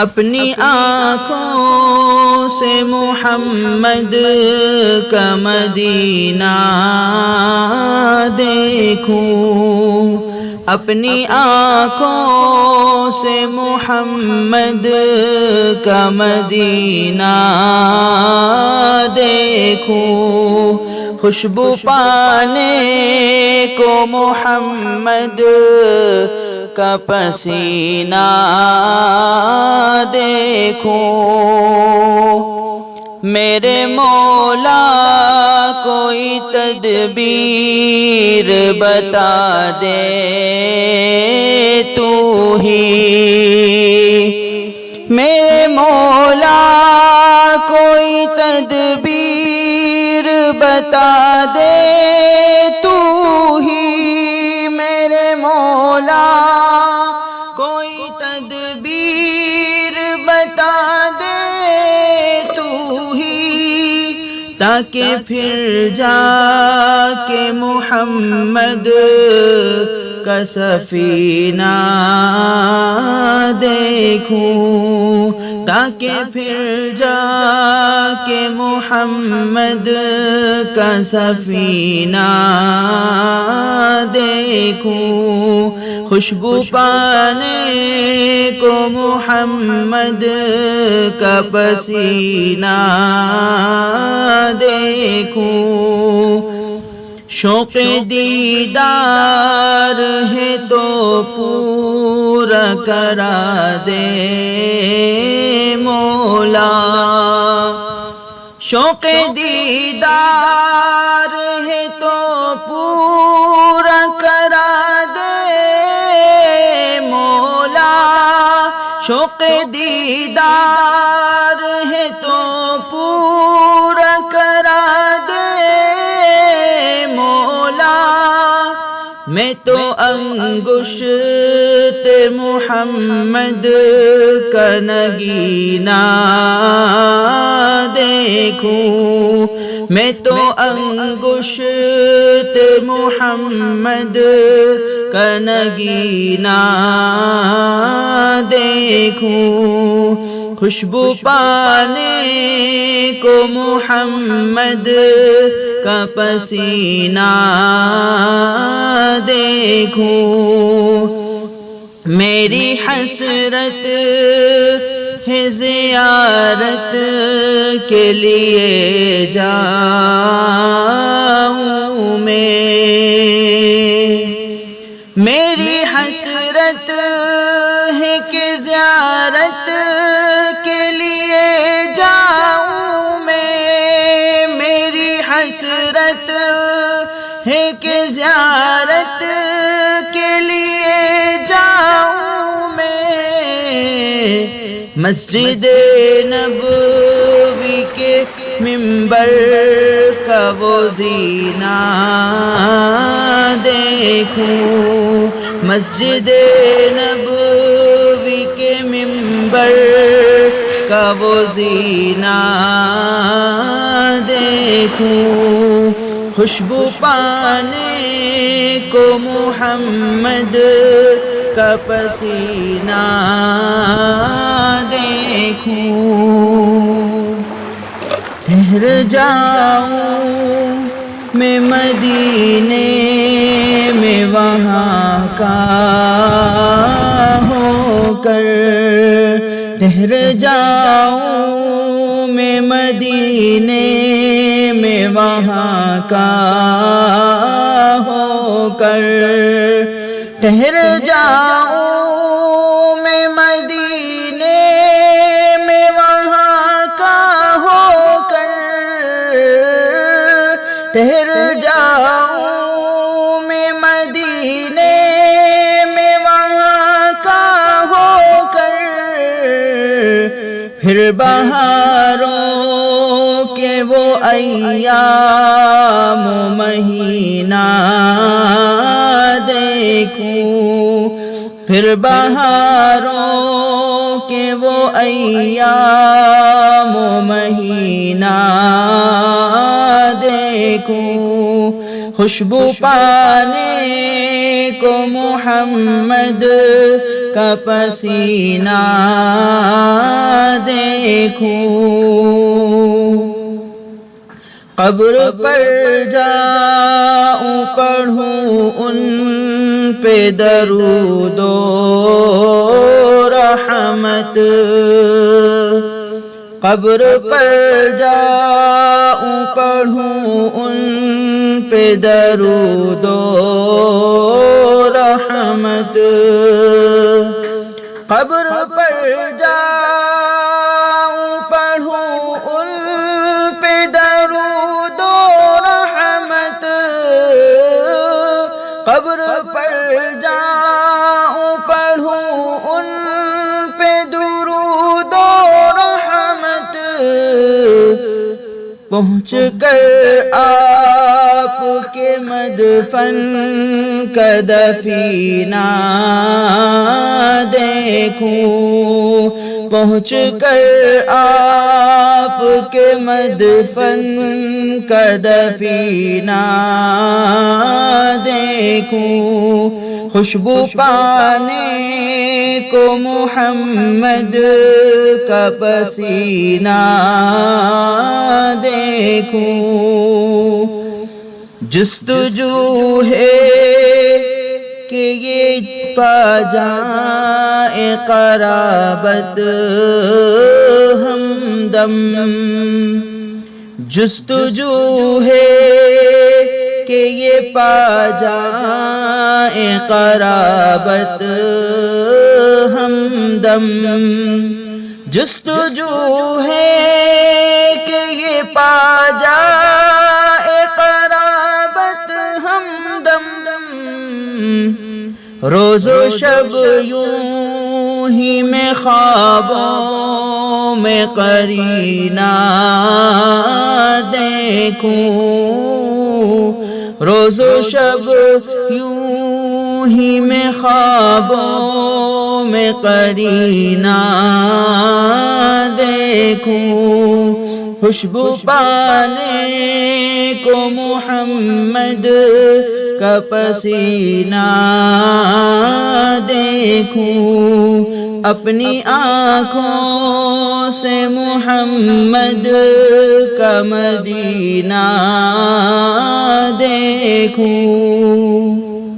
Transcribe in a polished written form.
اپنی آنکھوں سے محمد کا مدینہ دیکھوں، اپنی آنکھوں سے محمد کا مدینہ دیکھوں، خوشبو پانے کو محمد کا پسینہ دیکھوں، میرے مولا کوئی تدبیر بتا دے تو ہی، میرے مولا کوئی تدبیر بتا دے تو ہی، میرے مولا کوئی تدبیر بتا دے تو ہی، تاکہ پھر جا کے محمد کا سفینہ دیکھوں، تاکہ پھر جا کے محمد کا سفینہ دیکھوں، خوشبو پانے کو محمد کا پسینہ دیکھوں، شوق دیدار ہے تو پورا کرا دے مولا، شوق دیدار ہے تو پورا کرا دے مولا، شوق دیدار ہے تو پورا کرا دے مولا، میں تو انگشت محمد کا نگینہ دیکھوں، میں تو انگشت محمد کا نگینہ دیکھوں، خوشبو پانے کو محمد کا پسینہ دیکھوں، میری حسرت ہے زیارت کے لیے جاؤں میں، میری حسرت ہے کہ زیارت کے لیے جاؤں میں، میری حسرت ہے کہ زیارت کے لیے جاؤں میں، مسجد نبوی کے منبر کا وہ زینہ دیکھوں، مسجد نبوی کے منبر کا وہ زینہ دیکھوں، خوشبو پانے کو محمد کا پسینہ دیکھوں، ٹھہر جاؤں میں مدینے میں وہاں کا ہو کر، ٹھہر جاؤں میں مدینے میں وہاں کا ہو کر، ٹھہر جاؤں میں مدینے میں وہاں کا ہو کر، ٹھہر جاؤں میں مدینے میں وہاں کا ہو کر، پھر بہاروں کے وہ ایام مہینہ دیکھوں، پھر بہاروں کے وہ ایام مہینہ دیکھوں، خوشبو پانے کو محمد کا پسینہ دیکھوں، قبر پر جاؤں پڑھوں ان پہ درود و رحمت، قبر پر جاؤں پڑھوں ان پہ درود و رحمت، قبر پر جاؤں پڑھوں ان پہ درود و رحمت، قبر پر جاؤں پڑھوں ان پہ درود و رحمت، پہنچ کر آپ کے مدفن کا دفینہ دیکھوں، پہنچ کر آپ کے مدفن کا دفینہ دیکھوں، خوشبو پانے کو محمد کا پسینہ دیکھوں، جستجو ہے کہ یہ پا جائیں قرابت ہمدم، جستجو ہے کہ یہ پا جائیں قرابت ہمدم، جستجو ہے کہ یہ پا جائے قرابت ہمدم، روز و شب یوں ہی میں خوابوں میں قرینہ دیکھوں، روز و شب یوں ہی میں خوابوں میں قرینہ دیکھوں، خوشبو پانے کو محمد کا پسینہ دیکھوں، اپنی آنکھوں سے محمد کا مدینہ دیکھوں۔